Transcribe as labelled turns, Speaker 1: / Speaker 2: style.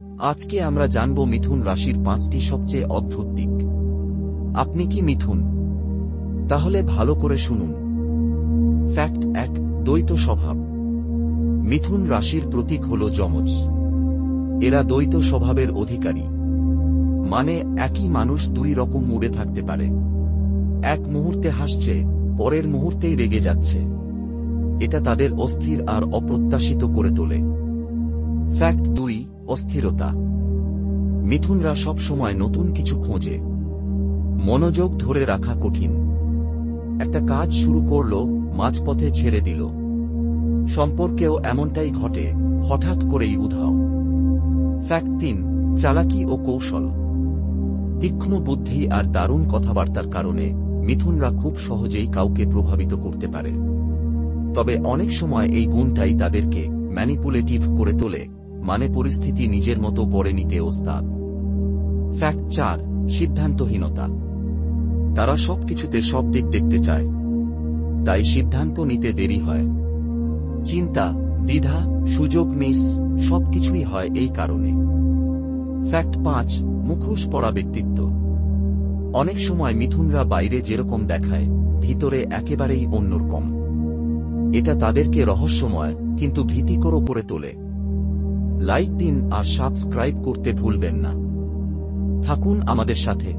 Speaker 1: আজকে আমরা জানব মিথুন রাশির 5টি সবচেয়ে অদ্ভুত দিক। আপনি কি মিথুন? তাহলে ভালো করে শুনুন। ফ্যাক্ট 1, দ্বৈত স্বভাব। মিথুন রাশির প্রতীক হল যমজ। এরা দ্বৈত স্বভাবের অধিকারী, মানে একই মানুষ দুই রকম মুডে থাকতে পারে। এক মুহূর্তে হাসছে, পরের মুহূর্তেই রেগে যাচ্ছে। এটা তাদের অস্থির আর অপ্রত্যাশিত করে তোলে। ফ্যাক্ট 2, অস্থিরতা। মিথুনরা সব সময় নতুন কিছু খোঁজে। মনোযোগ ধরে রাখা কঠিন। একটা কাজ শুরু করল, মাঝপথে ছেড়ে দিল। সম্পর্কেও এমনটাই ঘটে, হঠাৎ করেই উধাও। ফ্যাক্ট 3, চালাকি ও কৌশল। তীক্ষ্ণ বুদ্ধি আর দারুণ কথাবার্তার কারণে মিথুনরা খুব সহজেই কাউকে প্রভাবিত করতে পারে। তবে অনেক সময় এই গুণটাই তাদেরকে ম্যানিপুলেটিভ করে তোলে, মানে পরিস্থিতি নিজের মতো গড়ে নিতে ওস্তাদ। ফ্যাক্ট 4, সিদ্ধান্তহীনতা। তারা সবকিছুতে সব দিক দেখতে চায়, তাই সিদ্ধান্ত নিতে দেরি হয়। চিন্তা, দ্বিধা, সুযোগ মিস সবকিছুই হয় এই কারণে। ফ্যাক্ট 5, মুখোশ পরা ব্যক্তিত্ব। অনেক সময় মিথুনরা বাইরে যেরকম দেখায়, ভিতরে একেবারেই অন্যরকম। এটা তাদেরকে রহস্যময় কিন্তু ভীতিকর করে তোলে। লাইক দিন আর সাবস্ক্রাইব করতে ভুলবেন না। থাকুন আমাদের সাথে।